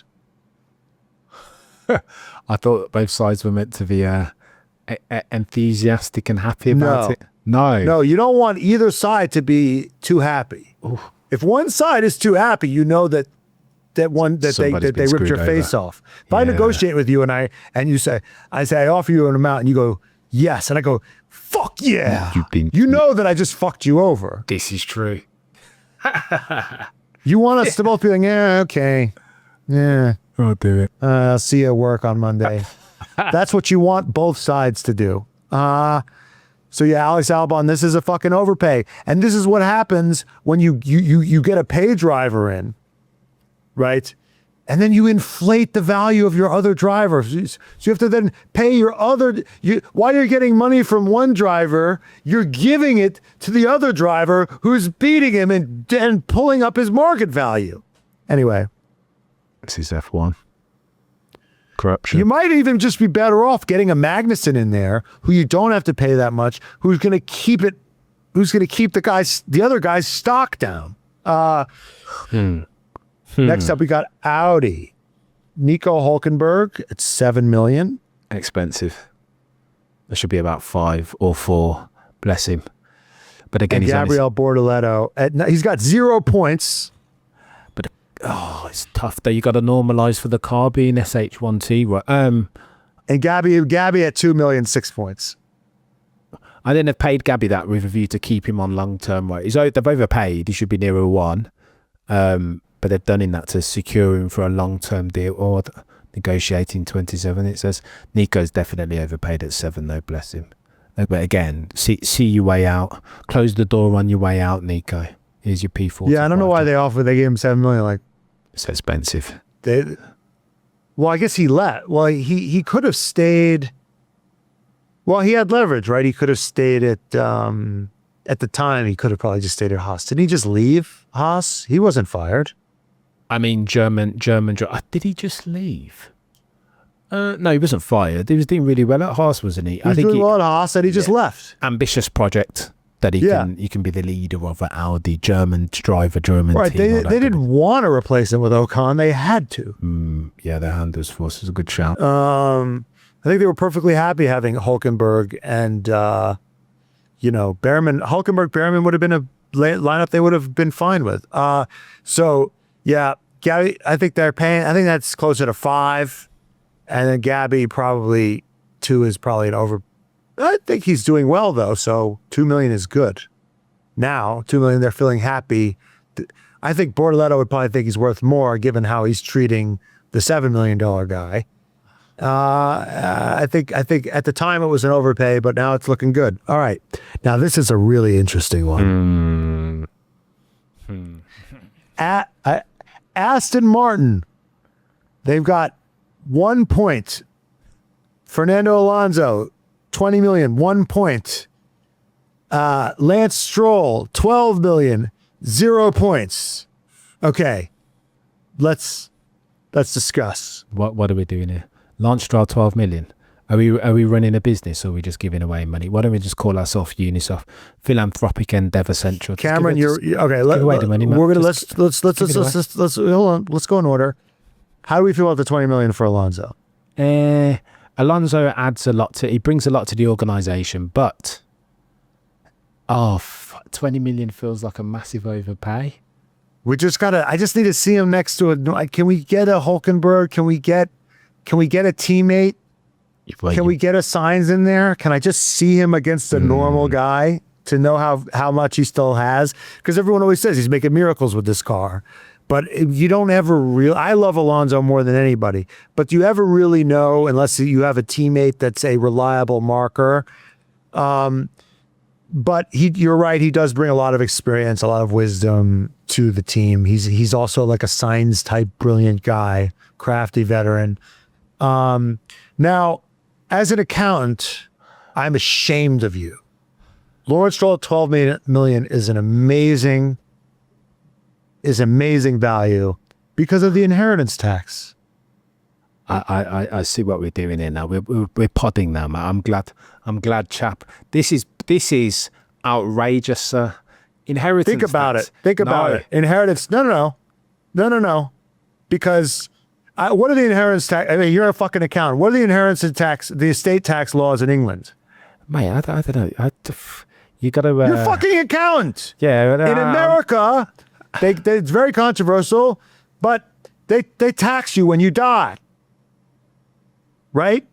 I thought both sides were meant to be enthusiastic and happy about it. No, you don't want either side to be too happy. Ooh. If one side is too happy, you know that they ripped your face off. If I negotiate with you and you say, I offer you an amount and you go, yes. And I go, fuck yeah. You know that I just fucked you over. This is true. You want us to both be like, yeah, okay. Yeah. I'll do it. I'll see you at work on Monday. That's what you want both sides to do. So yeah, Alex Albon, this is a fucking overpay. And this is what happens when you get a pay driver in, right? And then you inflate the value of your other driver. So you have to then pay your other, while you're getting money from one driver, you're giving it to the other driver who's beating him and pulling up his market value. Anyway. This is F1. Corruption. You might even just be better off getting a Magnussen in there who you don't have to pay that much, who's going to keep the other guy's stock down. Next up, we got Audi. Nico Hülkenberg at $7 million. Expensive. There should be about 5 or 4. Bless him. But again, and Gabriel Bortoleto, he's got 0 points. But it's tough though. You got to normalize for the car being SH1T. And Gabby at $2 million, 6 points. I didn't have paid Gabby that with a view to keep him on long term. Right, they've overpaid. He should be nearer 1. But they've done in that to secure him for a long-term deal or negotiating 27. It says Nico's definitely overpaid at 7 though, bless him. But again, see your way out. Close the door on your way out, Nico. Here's your P40. Yeah, I don't know why they gave him $7 million. Like, it's expensive. Well, I guess he let. Well, he could have stayed. Well, he had leverage, right? He could have stayed at the time. He could have probably just stayed at Haas. Didn't he just leave Haas? He wasn't fired. I mean, German. Did he just leave? No, he wasn't fired. He was doing really well at Haas, wasn't he? He was doing well at Haas, and he just left. Ambitious project that he can be the leader of an Audi, German driver, German right, team. They didn't want to replace him with Ocon. They had to. Yeah, their hand was forced. It was a good shout. I think they were perfectly happy having Hülkenberg and, Bearman. Bearman would have been a lineup they would have been fine with. So, yeah, Gabby, I think that's closer to 5. And then Gabby probably 2 is probably an over. I think he's doing well, though, so $2 million is good. Now, $2 million, they're feeling happy. I think Bortoleto would probably think he's worth more, given how he's treating the $7 million guy. I think at the time it was an overpay, but now it's looking good. All right. Now, this is a really interesting one. Aston Martin, they've got 1 point. Fernando Alonso, 20 million, 1 point. Lance Stroll, 12 million, 0 points. Okay, let's discuss. What are we doing here? Lance Stroll, 12 million. Are we running a business or are we just giving away money? Why don't we just call ourselves Unisoft, Philanthropic Endeavour Central? Cameron, you're okay. Let's hold on. Let's go in order. How do we feel about the 20 million for Alonso? Alonso adds a lot he brings a lot to the organisation, but 20 million feels like a massive overpay. I just need to see him next to it. Can we get a Hülkenberg? Can we get a teammate? Can we get a Sainz in there? Can I just see him against a normal guy to know how much he still has? Because everyone always says he's making miracles with this car. But you don't ever I love Alonso more than anybody, but do you ever really know unless you have a teammate that's a reliable marker? But you're right. He does bring a lot of experience, a lot of wisdom to the team. He's also like a Sainz type, brilliant guy, crafty veteran. Now, as an accountant, I'm ashamed of you. Lawrence Stroll at 12 million is amazing value because of the inheritance tax. I see what we're doing here now. We're podding now, man. I'm glad, chap. This is outrageous, sir. Inheritance. Think about it. Inheritance. No. Because what are the inheritance tax? I mean, you're a fucking accountant. What are the inheritance tax, the estate tax laws in England? Mate, I don't know. You got to. You're a fucking accountant. Yeah. In America, it's very controversial, but they tax you when you die. Right?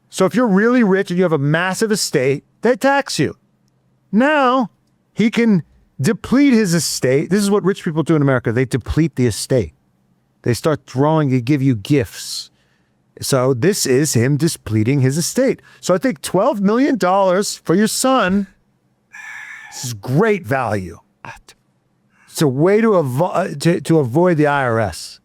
So if you're really rich and you have a massive estate, they tax you. Now, he can deplete his estate. This is what rich people do in America. They deplete the estate. They start they give you gifts. So this is him depleting his estate. So I think $12 million for your son, this is great value. It's a way to avoid the IRS.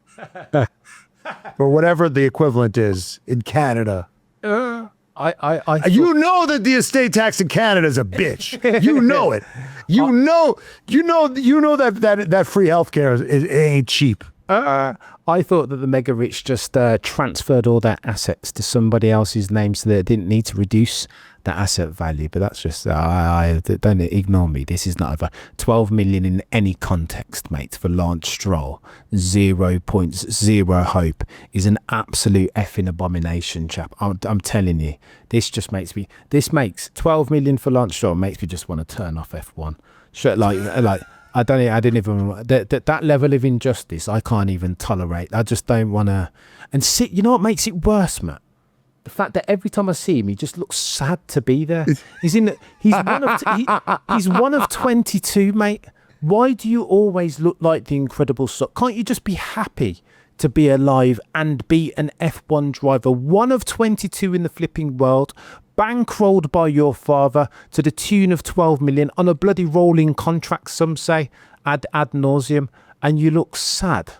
Or whatever the equivalent is in Canada. You know that the estate tax in Canada is a bitch. You know it. You know that free healthcare it ain't cheap. I thought that the mega rich just transferred all their assets to somebody else's name so that it didn't need to reduce the asset value. But that's just, don't ignore me. This is not over 12 million in any context, mate, for Lance Stroll. 0.0 hope is an absolute effing abomination, chap. I'm telling you, this makes 12 million for Lance Stroll makes me just want to turn off F1. Sure, like. I didn't even that level of injustice I can't even tolerate. I just don't want to. And see, you know what makes it worse, Matt? The fact that every time I see him, he just looks sad to be there. He's one of 22, mate. Why do you always look like the incredible suck? Can't you just be happy to be alive and be an F1 driver? One of 22 in the flipping world. Bankrolled by your father to the tune of 12 million on a bloody rolling contract, some say, ad nauseum, and you look sad.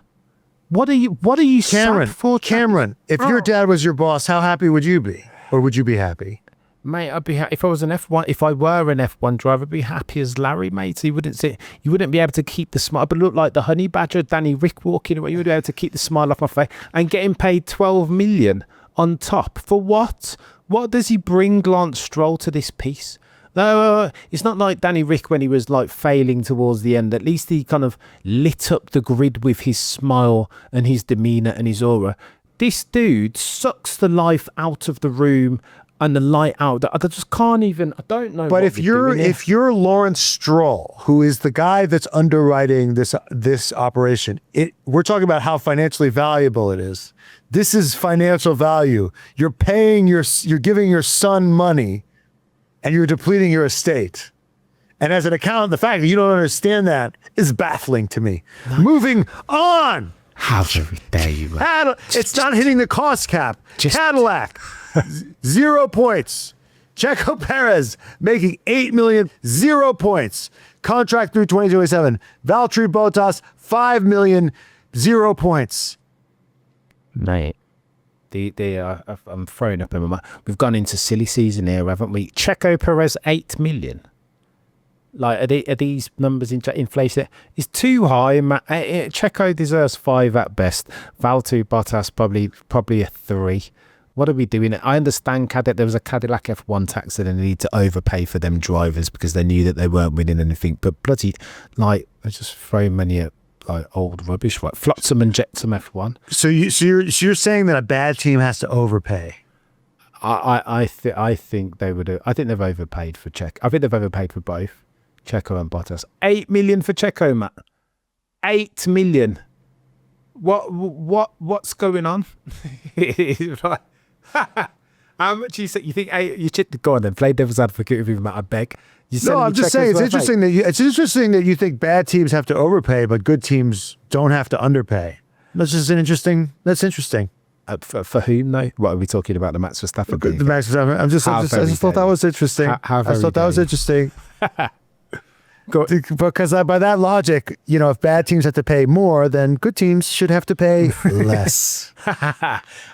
What are you sad for? Cameron, if your dad was your boss, how happy would you be? Or would you be happy? Mate, I'd be if I was an F1. If I were an F1 driver, I'd be happy as Larry, mate. You wouldn't be able to keep the smile. But look like the honey badger, Danny Rick walking away. You would be able to keep the smile off my face and getting paid 12 million on top for what? What does he bring Lance Stroll to this piece? No, it's not like Danny Rick when he was like failing towards the end. At least he kind of lit up the grid with his smile and his demeanour and his aura. This dude sucks the life out of the room and the light out. I just can't even. I don't know. But if you're Lawrence Stroll, who is the guy that's underwriting this operation, we're talking about how financially valuable it is. This is financial value. You're giving your son money, and you're depleting your estate. And as an accountant, the fact that you don't understand that is baffling to me. No. Moving on. How very dare you? It's not hitting the cost cap. Cadillac, 0 points. Checo Perez making 8 million, 0 points. Contract through 2027. Valtteri Bottas, 5 million, 0 points. Mate, I'm throwing up in my mind. We've gone into silly season here, haven't we? Checo Perez, 8 million. Like, are these numbers inflated? It's too high. Checo deserves 5 at best. Valtteri Bottas probably a 3. What are we doing? I understand there was a Cadillac F1 tax and they need to overpay for them drivers because they knew that they weren't winning anything. But bloody, like, I just throw money at like old rubbish, right? Flotsam and Jetsam F1. So you're saying that a bad team has to overpay? I think they would. I think they've overpaid for Checo. I think they've overpaid for both Checo and Bottas. 8 million for Checo, Matt. 8 million. What's going on? How much you think? You should go on then. Play devil's advocate with him, Matt. I beg. No, I'm just saying it's interesting that you think bad teams have to overpay, but good teams don't have to underpay. That's interesting. For whom though? What are we talking about? The Max Verstappen? The Max Verstappen. I just thought that was interesting. I thought that was interesting. Because by that logic, if bad teams have to pay more, then good teams should have to pay less.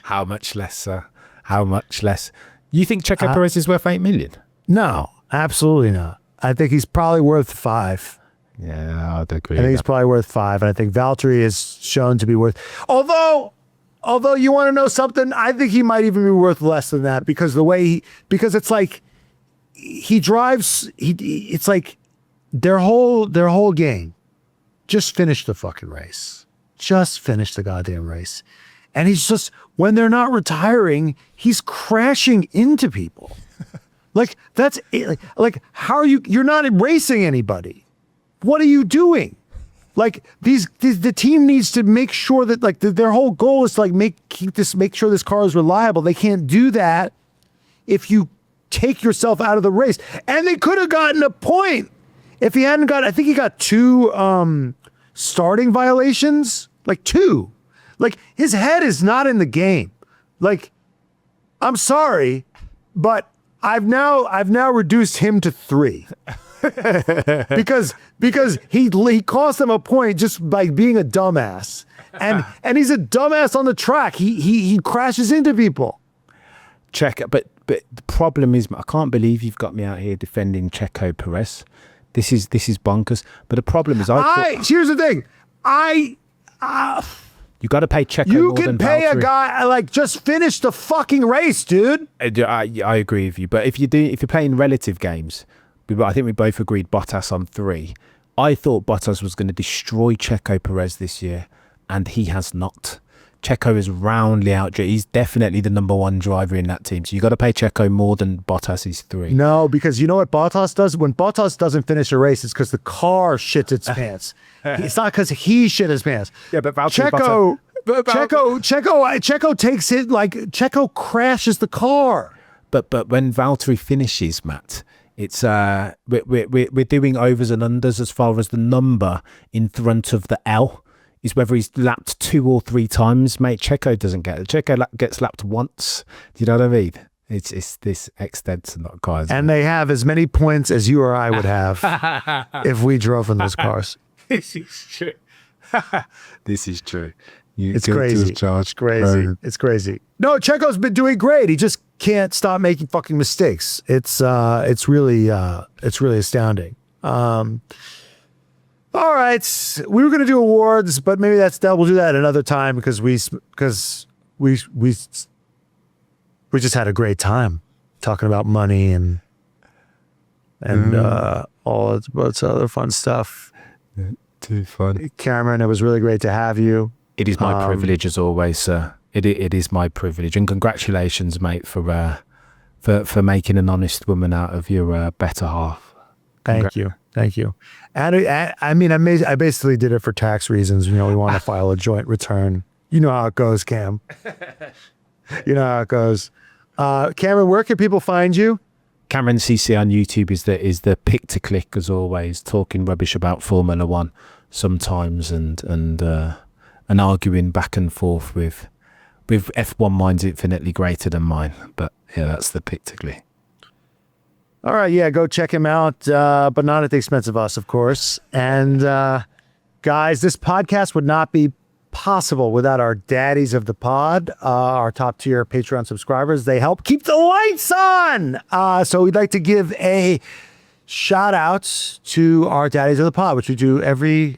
How much less, sir? How much less? You think Checo Perez is worth 8 million? No, absolutely not. I think he's probably worth 5. Yeah, I'd agree. I think he's probably worth 5, and I think Valtteri is shown to be worth. Although you want to know something, I think he might even be worth less than that because because it's like he drives. It's like their whole game. Just finish the fucking race. Just finish the goddamn race. And he's just, when they're not retiring, he's crashing into people. Like, that's it. Like, how are you? You're not racing anybody. What are you doing? Like, the team needs to make sure that, like, their whole goal is to, like, make sure this car is reliable. They can't do that if you take yourself out of the race. And they could have gotten a point if he hadn't got, I think he got 2 starting violations, like 2. Like, his head is not in the game. Like, I'm sorry, but I've now reduced him to 3. because he cost them a point just by being a dumbass. And he's a dumbass on the track. He crashes into people. But the problem is, I can't believe you've got me out here defending Checo Perez. This is bonkers. But the problem is, here's the thing. You got to pay Checo more than Valtteri. You can pay a guy, like, just finish the fucking race, dude. I agree with you. But if you're playing relative games, I think we both agreed Bottas on 3. I thought Bottas was going to destroy Checo Perez this year, and he has not. Checo is roundly out. He's definitely the number 1 driver in that team. So you got to pay Checo more than Bottas' 3. No, because you know what Bottas does? When Bottas doesn't finish a race, it's because the car shits its pants. It's not because he shit his pants. Yeah, but Valtteri Checo takes it, like, Checo crashes the car. But when Valtteri finishes, Matt, it's we're doing overs and unders as far as the number in front of the L is whether he's lapped 2 or 3 times, mate. Checo doesn't get it. Checo gets lapped once. Do you know what I mean? It's this extent to not cars. And they have as many points as you or I would have if we drove in those cars. This is true. This is true. It's crazy. It's crazy. It's crazy. No, Checo's been doing great. He just can't stop making fucking mistakes. It's really astounding. All right, we were going to do awards, but maybe we'll do that another time because we just had a great time talking about money and all this other fun stuff. Too fun. Cameron, it was really great to have you. It is my privilege as always, sir. It is my privilege, and congratulations, mate, for making an honest woman out of your better half. Thank you. And I mean, I basically did it for tax reasons. You know, we want to file a joint return. You know how it goes, Cam. You know how it goes. Cameron, where can people find you? Cameron CC on YouTube is the pick to click, as always, talking rubbish about Formula One sometimes and arguing back and forth with F1 minds infinitely greater than mine. But yeah, that's the pick to click. All right, yeah, go check him out, but not at the expense of us, of course. And guys, this podcast would not be possible without our daddies of the pod, our top tier Patreon subscribers. They help keep the lights on. So we'd like to give a shout out to our daddies of the pod, which we do every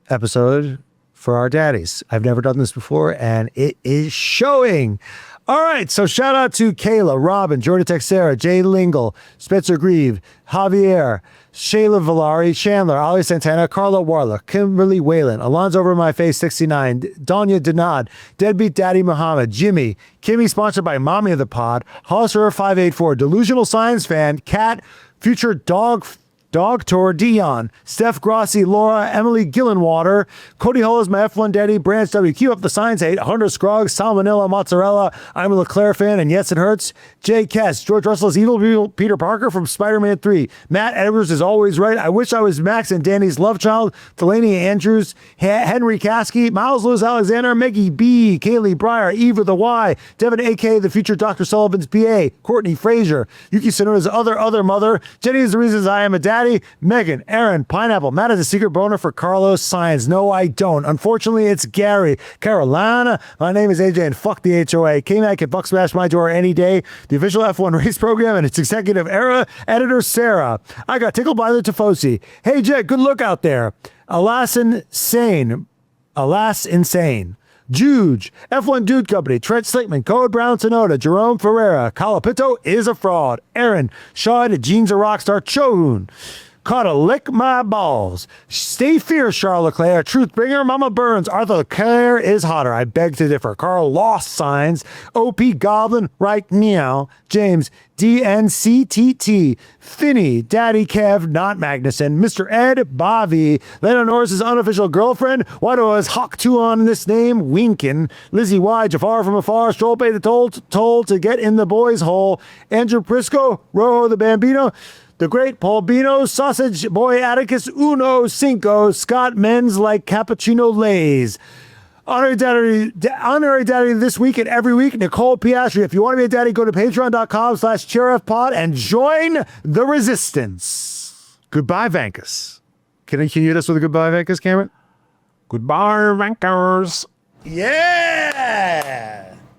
episode for our daddies. I've never done this before, and it is showing. All right, so shout out to Kayla, Robin, Jordan Texera, Jay Lingle, Spencer Grieve, Javier, Shayla Villari, Chandler, Ali Santana, Carla Warlock, Kimberly Whalen, Alonzo Over My Face 69, Danya Denad, Deadbeat Daddy Muhammad, Jimmy, Kimmy, sponsored by Mommy of the Pod, Hollister 584, Delusional Science Fan, Kat, Future Dog Tour, Dion, Steph Grossi, Laura, Emily Gillenwater, Cody Hull is my F1 daddy, Branch W, Keep Up the Science 8, Hunter Scroggs, Salmonella, Mozzarella, I'm a Leclerc fan, and yes, it hurts, Jay Kess, George Russell's evil Peter Parker from Spider-Man 3, Matt Edwards is always right, I wish I was Max and Danny's love child, Delaney Andrews, Henry Caskey, Miles Lewis Alexander, Meggie B, Kaylee Breyer, Eve with a Y, Devin A.K., the future Dr. Sullivan's PA, Courtney Frazier, Yuki Sonoda's other mother, Jenny is the reasons I am a daddy, Megan, Aaron, Pineapple, Matt is a secret boner for Carlos Sainz. No, I don't. Unfortunately, it's Gary. Carolina, my name is AJ and fuck the HOA. K-Mac can fuck smash my door any day. The official F1 race program and its executive era editor, Sarah. I got tickled by the Tifosi. Hey, Jet, good look out there. Alas, insane. Juge, F1 Dude Company, Trent Slickman, Code Brown Sonoda, Jerome Ferreira, Calapito is a fraud, Aaron, Shawn, Jean's a Rockstar, Chohun, Caught a lick my balls. Stay fierce, Charles Leclerc. Truth bringer, Mama Burns. Arthur Leclerc is hotter. I beg to differ. Carl Lost Signs. OP Goblin, right meow. James, DNCTT. Finney, Daddy Kev, not Magnuson. Mr. Ed, Bobby. Lando Norris's unofficial girlfriend. Why do I always hawk two on this name? Winkin. Lizzie Y, Jafar from afar. Stroll paid the toll to get in the boys' hole. Andrew Prisco, Rojo the Bambino. The Great Paul Bino, Sausage Boy Atticus, Uno Cinco, Scott Men's like Cappuccino Lays. Honorary daddy this week and every week, Nicole Piastri. If you want to be a daddy, go to patreon.com/cheerfpod and join the resistance. Goodbye, Vankus. Can you hit us with a goodbye, Vankus, Cameron? Goodbye, rankers. Yeah!